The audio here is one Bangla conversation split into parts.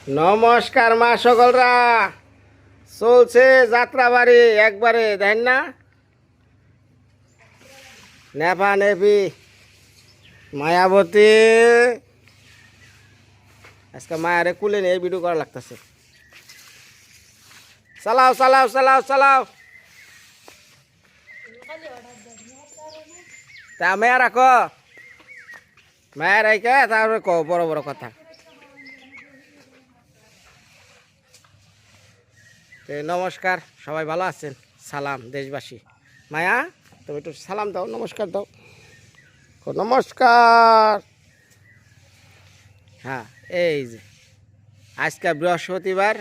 নমস্কার মা সকলরা, চলছে যাত্রাবাড়ি একবারে দেখেন না, নেপা নেপি মায়াবতী আজকে মায়ারে কুলে নিয়ে ভিডিও করা লাগতেছে। চালাও চালাও চালাও চালাও, তা মেয়া রাখো, মেয়া রাখে তারপরে কো বড় বড় কথা। নমস্কার, সবাই ভালো আছেন? সালাম দেশবাসী। মায়া তুমি একটু সালাম দাও, নমস্কার দাও। নমস্কার। হ্যাঁ, এই যে আজকে বৃহস্পতিবার,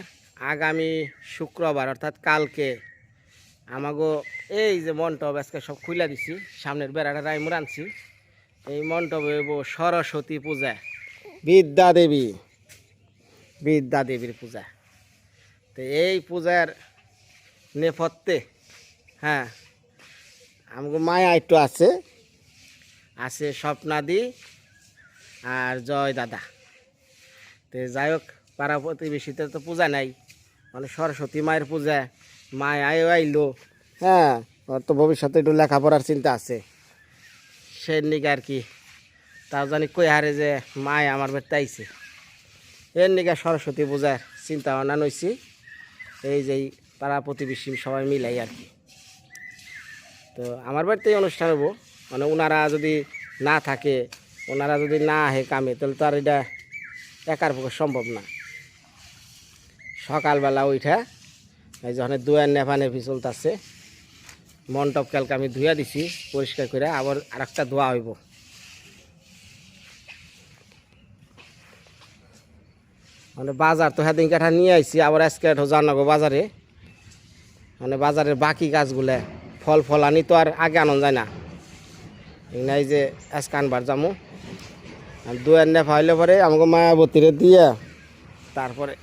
আগামী শুক্রবার অর্থাৎ কালকে আমাগো এই যে মণ্ডপ আজকে সব খুলে দিছি, সামনের বেড়াটা রাইমুর আনছি। এই মণ্ডপে সরস্বতী পূজা, বিদ্যা দেবীর পূজা। তো এই পূজার নেপথ্যে হ্যাঁ আমাকে মায়া একটু আছে স্বপ্নাদি আর জয় দাদা। তো যাই হোক, পাড়া প্রতিবেশীতে তো পূজা নাই, মানে সরস্বতী মায়ের পূজা, মায়াও আইলো। হ্যাঁ, ওর তো ভবিষ্যতে একটু লেখাপড়ার চিন্তা আছে, সে নিকে আর কি। তাও জানি কই হারে যে মায় আমার বাড়িতে আইছে, এর নিকে সরস্বতী পূজার চিন্তা ভাবনা নইছি। এই যে পাড়া প্রতিবেশী সবাই মিলাই আর কি। তো আমার বাড়িতেই অনুষ্ঠান হবো, মানে ওনারা যদি না থাকে, ওনারা যদি না আহে কামে, তাহলে তো আর এটা একার পক্ষে সম্ভব না। সকালবেলা উঠা এই যখন দুয়ার নেফা নেফি চলতেছে, মণ্ডপ কালকে আমি ধুয়া দিছি পরিষ্কার করে, আবার আর একটা ধোয়া হইব। মানে বাজার তো সেদিন কাঠা নিয়ে আইছি, আবার আজকে জানাবো বাজারে, মানে বাজারের বাকি কাজগুলো, ফল আনি তো আর আগে আনন্দ যায় না। এই যে আজকে আনবার যাবো, আর দুয়ার নেফা হইলে পরে আমাকে মায়াবতীরে দিয়ে তারপরে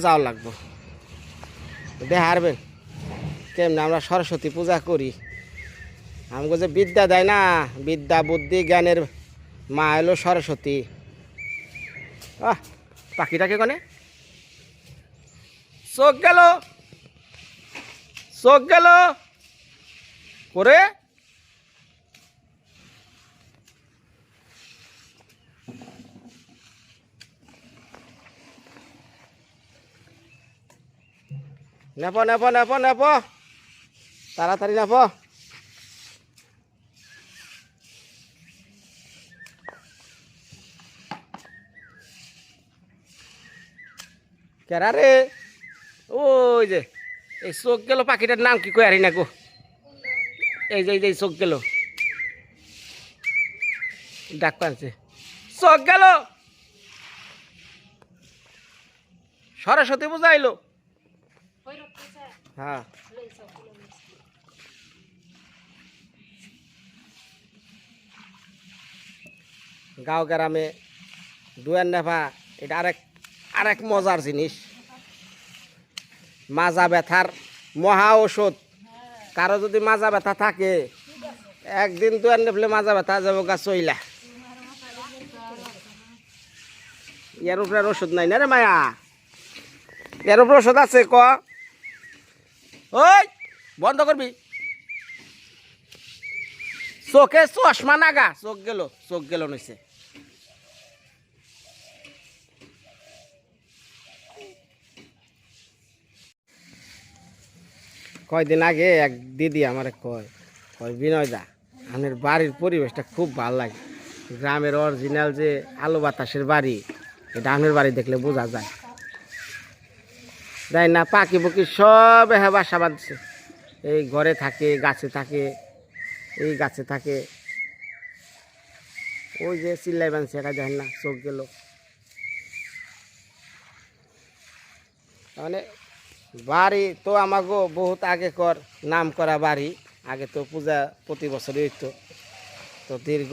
যাওয়া লাগবো। হারবেন কেমন আমরা সরস্বতী পূজা করি। আমাকে যে বিদ্যা দেয় না, বিদ্যা বুদ্ধি জ্ঞানের মা এলো সরস্বতী। পাখিটাকে কনে চোখ গেল করে। নেপ তাড়াতাড়ি নেপ। কেরা রে, ওই যে এই চোখ গেল পাখিটার নাম কি কই আরি না গো। এই যে চোখ গেল, ডাক পানছে, চোখ গেল, সরস্বতী পূজা আইলো। হ্যাঁ, গাঁও গ্রামে দুয়ার নেফা এটা আরেক মজার জিনিস। মাজা ব্যথার মহা ঔষধ। কারো যদি মাজা ব্যথা থাকে, একদিন দুয়ার নেফলে মাজা ব্যথা যাবো গা চইলা। ইয়ার উপরে ওষুধ নাই না রে মায়া, এর উপরে ওষুধ আছে ক। ওই বন্ধ করবি, চোখে চশমা নাগা, চোখ গেল নইছে। কয়দিন আগে এক দিদি আমার কয় বিনয় দা, আমাদের বাড়ির পরিবেশটা খুব ভালো লাগে, গ্রামের অরিজিনাল যে আলো বাতাসের বাড়ি, এটা আমাদের বাড়ি দেখলে বোঝা যায়। তাই না, পাখি পুকি সব হ্যাঁ বাসা বাঁধছে, এই ঘরে থাকে, গাছে থাকে, এই গাছে থাকে। ওই যে চিল্লাই বানছে এটা দেখেন না, চোখ গেল। মানে বাড়ি তো আমাকে বহুত আগে নাম করা বাড়ি, আগে তো পূজা প্রতি বছরই হইতো। তো দীর্ঘ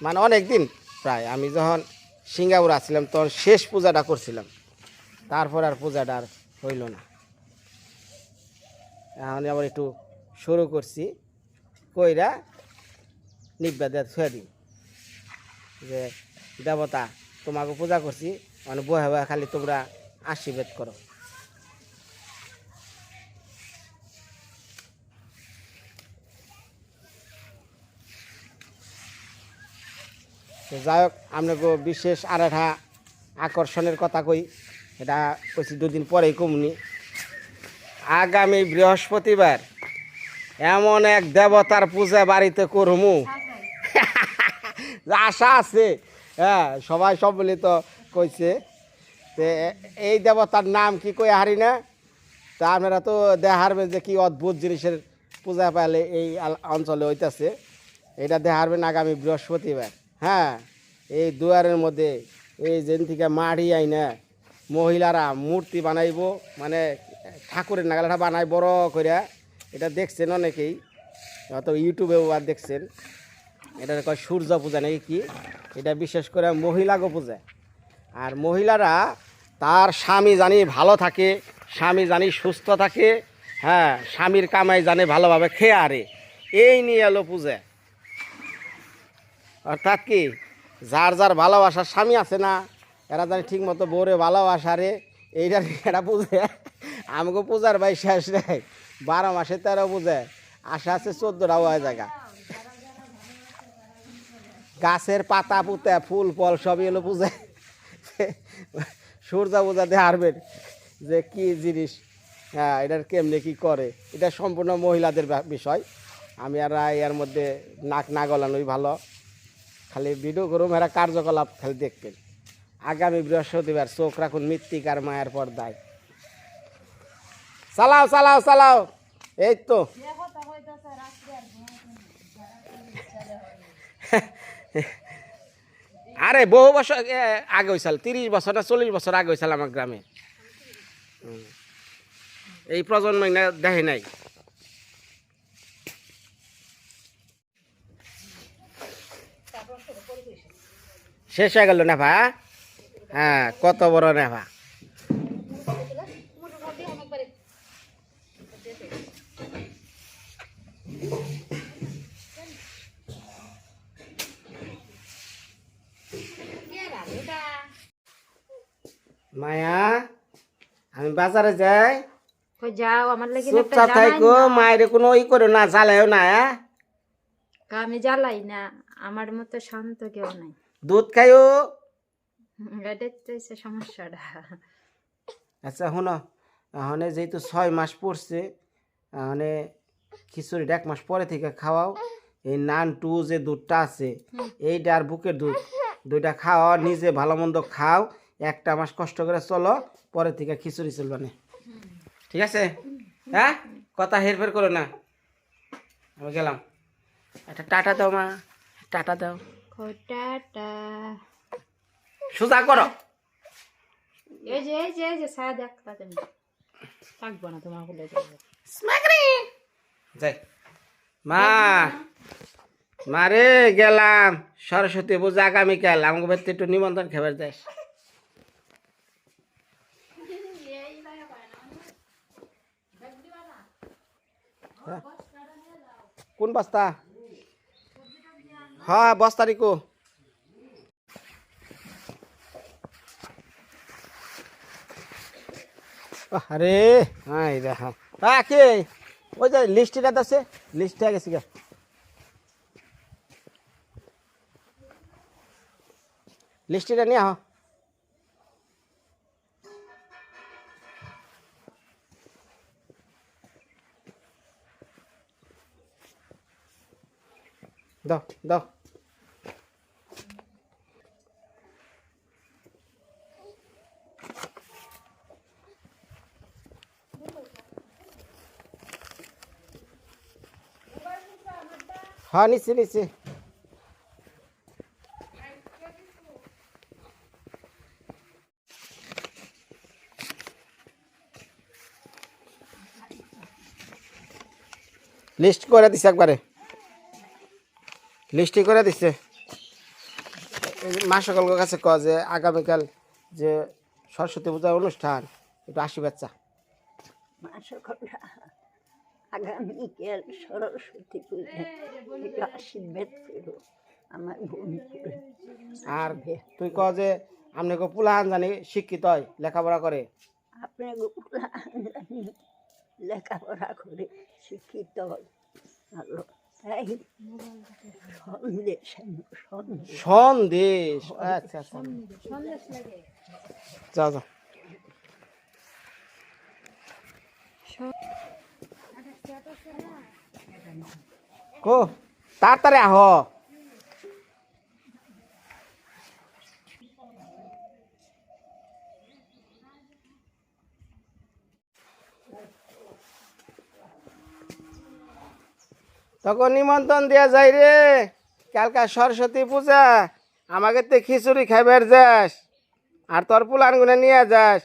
মানে অনেক দিন, প্রায় আমি যখন সিঙ্গাপুর আসছিলাম তখন শেষ পূজাটা করছিলাম, তারপর আর পূজাটা আর হইল না। এখন আবার একটু শুরু করছি, কইরা নিব্বা দিয়ে ছুঁয়ে দিই যে দেবতা তোমাকে পূজা করছি, মানে বহে বহে খালি তোমরা আশীর্বাদ করো। তো যাই হোক, আপনাকে বিশেষ আর একটা আকর্ষণের কথা কই, এটা কইছি দুদিন পরেই কমনি। আগামী বৃহস্পতিবার এমন এক দেবতার পূজা বাড়িতে করমু, আশা আছে। হ্যাঁ, সবাই সম্মিলিত কইছে। তো এই দেবতার নাম কি কই হারি না, তা আপনারা তো দেখারবেন যে কি অদ্ভুত জিনিসের পূজা পাইলে এই অঞ্চলে হইতেছে। এটা দেখারবেন আগামী বৃহস্পতিবার। হ্যাঁ, এই দুয়ারের মধ্যে এই যেন থেকে মাড়ি আইনা মহিলারা মূর্তি বানাইব, মানে ঠাকুরের নাগালাটা বানাই বড় করে। এটা দেখছেন অনেকেই, হয়তো ইউটিউবেও আর দেখছেন। এটা কয় সূর্য পূজা নাকি কি, এটা বিশেষ করে মহিলাকে পূজা। আর মহিলারা তার স্বামী জানি ভালো থাকে, স্বামী জানি সুস্থ থাকে, হ্যাঁ, স্বামীর কামাই জানে ভালোভাবে খেয়ে আরে, এই নিয়ে এলো পূজা। অর্থাৎ কি, যার যার ভালোবাসার স্বামী আছে না, এরা জানি ঠিক মতো বউরে ভালোবাসারে, এইটার এটা বুঝে। আমাকে পূজার ভাই শেষ নেই, 12 মাসে 13 পূজা, আশা আছে 14টাও হয় জায়গা। গাছের পাতা পুঁতে ফুল ফল সবই এলো পূজা। সূর্য পূজা দিয়ে হারবেন যে কি জিনিস। হ্যাঁ, এটার কেমনে কি করে, এটা সম্পূর্ণ মহিলাদের বিষয়। আমি আর এর মধ্যে নাক না গলানোই ভালো। খালি ভিডিও করুম, এরা কার্যকলাপ খালি দেখবেন। আগামী বৃহস্পতিবার চোখ রাখুন মৃত্তিকার মায়ের পর্দায়। চালাও চালাও চালাও, এই তো। আরে বহু বছর আগে হয়েছিল, 30 বছর না 40 বছর আগে হয়েছিল আমার গ্রামে। এই প্রজন্ম দেখে নাই। শেষ হয়ে গেল নেভা। হ্যাঁ, কত বড় নেভা। মায়া, আমি বাজারে যাই। যাও, আমার লাগি চুপচাপ থাইকো, মায়ের কোনো ই করো না, জ্বালায়ও না। আমি জ্বালাই না, আমার মতো শান্ত কেউ নাই। দুধ খাইও। এটাই তো হচ্ছে সমস্যাটা। আচ্ছা শোনো, এখন যেহেতু 6 মাস পড়ছে, এখন খিচুড়িটা 1 মাস পরে থেকে খাওয়াও। এই নানটু যে দুধটা আছে, এইটা আর বুকের দুধ, দুইটা খাওয়া, নিজে ভালো মন্দ খাও, 1টা মাস কষ্ট করে চলো, পরে থেকে খিচুড়ি চলবে না, ঠিক আছে? হ্যাঁ, কথা হেরফের করো না। আমি গেলাম। একটা টাটা দাও মা, টাটা দাও। টাটা। সোজা করো। এই যে ছায়া দেখতা তুমি থাকবো না, তোমার বলে যাবো। যাই মা, মারে গেলাম। সরস্বতী পূজা আগামীকাল, আমাকে বাড়িতে একটু নিমন্ত্রণ খাবার যাস। কোন বস্তা? হ্যাঁ, বস্তা রিকো। আরে হ্যাঁ, দেখা কে ওই যে লিস্টটা আছে, লিস্টে গেছি গা। লিস্টটা নিয়ে আহ। দাও দাও। হ্যাঁ, নিচ্ছি নিচ্ছি। লিস্ট করে দিছে একবারে, লিস্টই করে দিচ্ছে। মা সকলের কাছে ক যে আগামীকাল যে সরস্বতী পূজার অনুষ্ঠান, একটু আশীর্বাদ চা। মা সকলরা আগামীকাল সরস্বতী পূজা, একটু আশীর্বাদ করো আমার বোন। আর তুই ক যে আপনি পুলাহান জানি শিক্ষিত হয় লেখাপড়া করে আপনি লেখাপড়া করে শিক্ষিত হল ভালো তাই সন্দেশ সন্দেশ আচ্ছা আচ্ছা যাও যাও কো তাড়াতাড়ি আহ তখন নিমন্ত্রণ দেওয়া যায় রে কালকা সরস্বতী পূজা আমাকে তো খিচুড়ি খাইবার যাস আর তোর পুলান গুনে নিয়ে যাস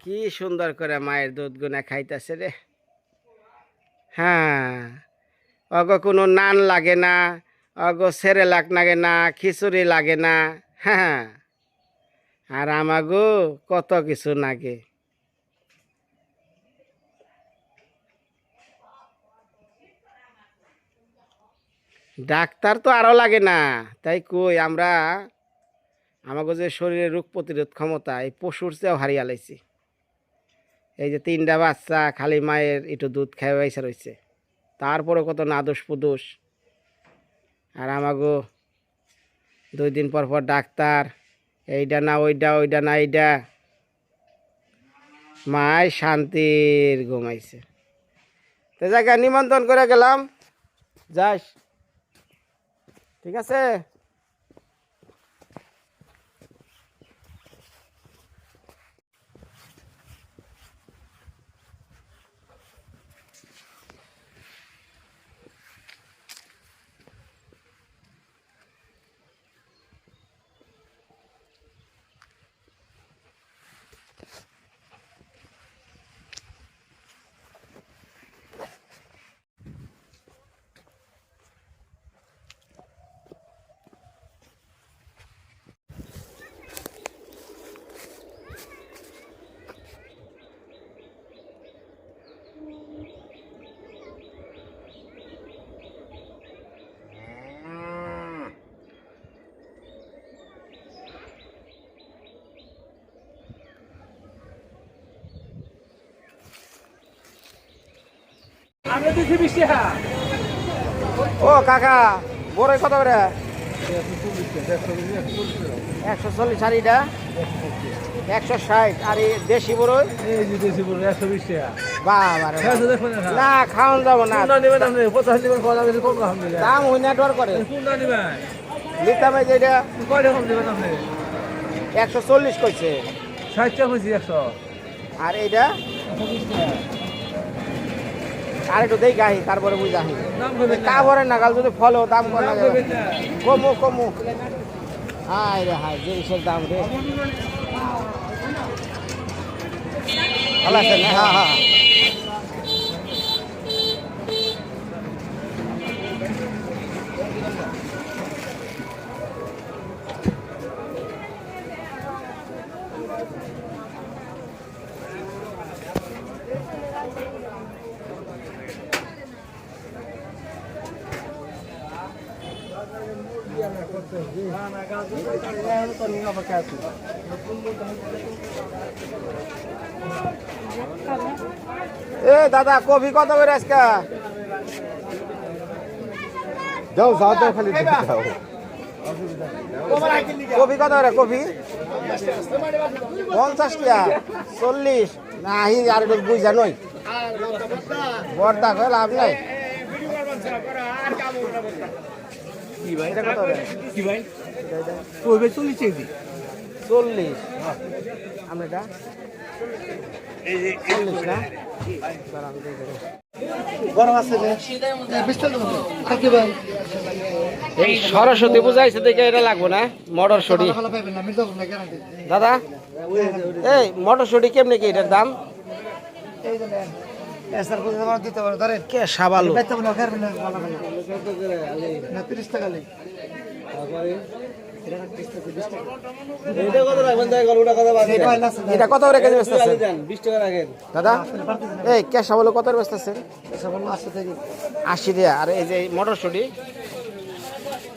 কি সুন্দর করে মায়ের দুধ গুনা খাইতেছে রে হ্যাঁ অগ কোনো নান লাগে না অগ সেরেলাক লাগে না খিচুড়ি লাগে না হ্যাঁ আর আমাগো কত কিছু লাগে ডাক্তার তো আরো লাগে না তাই কই আমরা আমাকে যে শরীরের রোগ প্রতিরোধ ক্ষমতা এই পশুর চেয়েও হারিয়ে লাইছি এই যে 3টা বাচ্চা খালি মায়ের একটু দুধ খাওয়া হয়েছে রয়েছে তারপরে কত নাদোষ পুদোষ আর আমাগো 2 দিন পর পর ডাক্তার এইটা না ওইটা ওইটা না এইটা মায় শান্তির ঘুমাইছে তো জায়গা নিমন্ত্রণ করে গেলাম যাস ঠিক আছে ও কাকা বড়ই কত করে 140 আর এটা 160 আর এই দেশি বড়ই বাবা রে না খাওয়ান যাব না দাম হই না ডর করে নিতাম এই যে এটা 140 কইছে 60 টাকা কইছি 100 আর এইটা আর একটু দেই গাহি তারপরে বুঝাহি তারপরে নাগাল যদি ফলো দাম কম যাবে কমু কমু হাই রে হাই জিনিসের দাম রে ভালো আছে না হ্যাঁ হ্যাঁ এ দাদা কফি কত করে আজকে যাও যাও যাও খালি যাও কফি কত করে কফি 50 টাকা 40 না হি আর একটু বুঝা নই বড়টা করে লাভ নাই কি ভাই এটা কত করে কি ভাই কইবে 40 কেজি 40 আমরা এটা এই যে 40 না এই সরস্বতী পূজাইছে দেখে এটা লাগবো না মটরশুটি দাদা এই মটরশুটি কেমনি কি এটার দাম কে সাবালু এটা কত করে কেজি বেচতেছেন 20 টাকা রাখেন দাদা এই কে সাবালু কত করে বেচতেছেন 80 টাকা আর এই যে মটরশুটি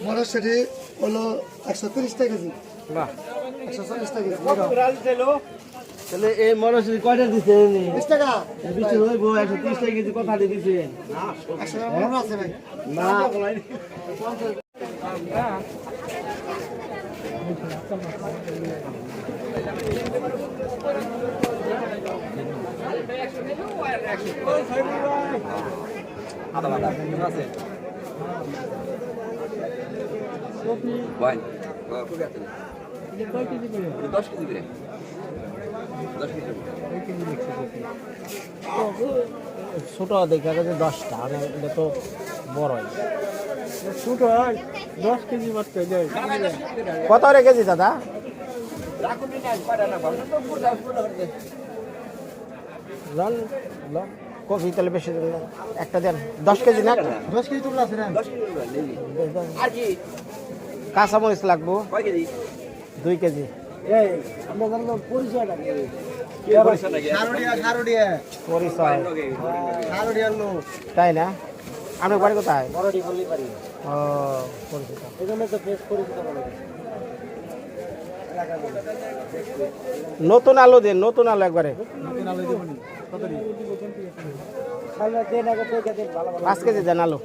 মটরশুঁটি হলো 130 টাকা কেজি, বাহ 140 টাকা কেজি। তাহলে এই মটরশুঁটি কয়টা দিছে 20 টাকা, 20 হইব 130 টাকা কেজি কথা দিয়ে দিছে 100 টাকা মনে আছে ভাই। না ছোট দেখা গেছে 10টা মানে এটা তো বড়ই ছোট হয় 10 কেজি মাত্র দেয় কত রে কেজি দাদা লন লন কফি তাহলে বেশি দেন না। একটা দেন 10 কেজি না 10 কেজি টুকরা আছে না? আর কি কাঁচামরিচ লাগবো 2 কেজি শারুডিয়া পরিচয় শারুডিয়ার লোক। তাই না আপনার বাড়ি কোথায় বড়ডি বললি পারি, ও পরিচিত এজন্য তো বেশ পরিচিত বলে। নতুন আলু দেন নতুন আলু একবারে নতুন আলু দিবনি কত দি? খাইলা দেন আগে থেকে দেন ভালো ভালো। 5 কেজি দেন আলু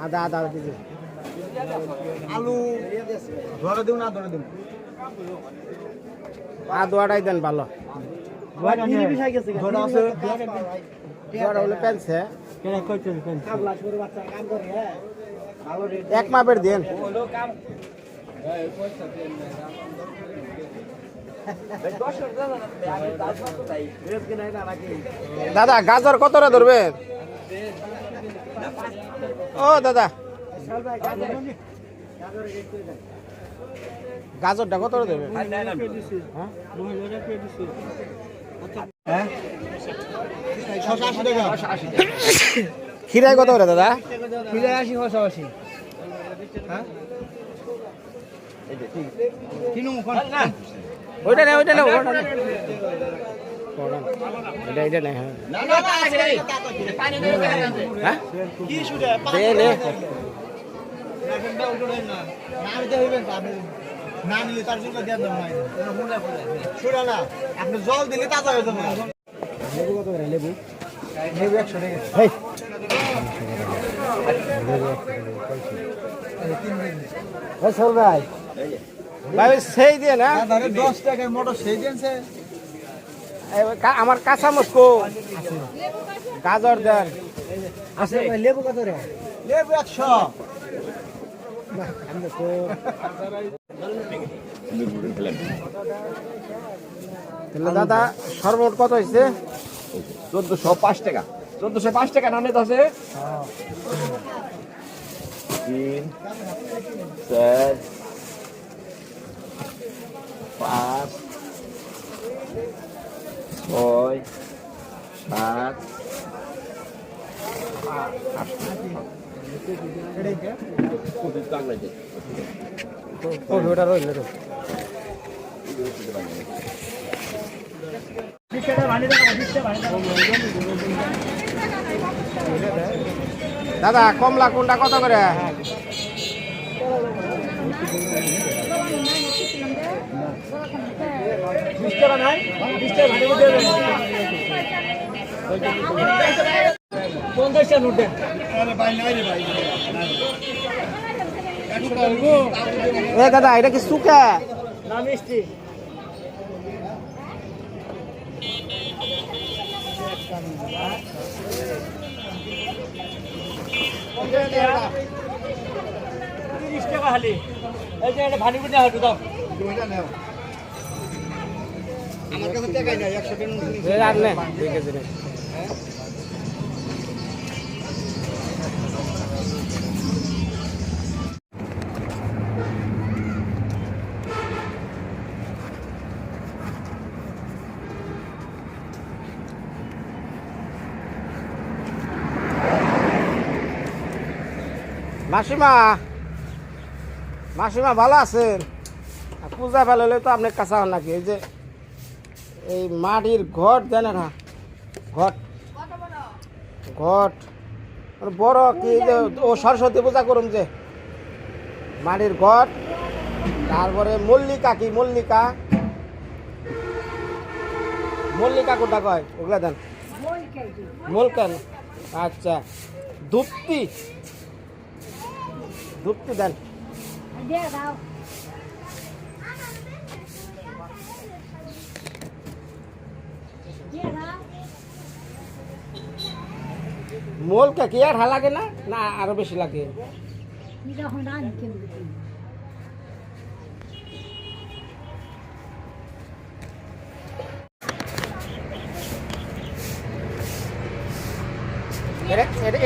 আদা আদা কেজি আলু ধরে দিও না ধরে দিও। আদোয়াটাই দেন ভালো নিরিবিষ হয়ে গেছে। ধরে আছে। জোয়াটা হলে পেনছে কেন কইতেন কেন? কাবলা শুরু বাচ্চা কাম করে হ্যাঁ। ভালো রেট। এক মাপের দেন দাদা গাজর কত রে ধরবে ও দাদা গাজরটা কত রে দেবে হ্যাঁ শশা 80 টাকা। খিরাই কত করে দাদা কিলো 80 শশা 80। হ্যাঁ? তিনু কোন? ওইটা নেই ওইটা নেই এটা নেই হ্যাঁ না না না আছে। হ্যাঁ কি শুনে? দে নে এখন দাও উঠে না। না দিতে হইবে আপনি। না নিলে তার জন্য দেয়া দাও না। শুনে না। আপনি জল দিলে তাজা হয়ে যাবে। লেবু কত করে লেবু নেব 100 টাকা। হেই ওই সর ভাই ভাই সেই দিয়ে না ধরে 10 টাকার মোটর সেই দেনছে। আমার কাঁচা মস্কো গাজর দেন আছে ভাই লেবু কত রে? লেবু 100। তাহলে দাদা সর্বমোট কত হয়েছে 1405 টাকা 1405 টাকা নানে তো আছে 3 4 5 6 7 ওটা রইল রে দাদা কমলা কোনটা কত করে এ দাদা এটা কি সুকা না মিষ্টি। খালি এই যে এটা ভানি বুঝে হাঁটু দাও। আমার কাছে টাকাই নাই 100 টাকা। আর নে 2 কেজি নে মাসিমা মাসিমা ভালো আছেন পূজা ফেলালে তো আপনার কাছে হন নাকি এই যে এই মাটির ঘট দেন না ঘট ঘট আর বড় কি যে ও সরস্বতী পূজা করুম যে মাটির ঘর, তারপরে মল্লিকা কি মল্লিকা, মল্লিকা কোনটা কয় ওগুলা দেন, মলকেন, আচ্ছা ধূপটি, ধূপটি দেন। মলকা কি আর হা লাগে না, না আরো বেশি লাগে?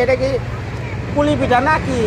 এটা কি পুলি পিঠা নাকি?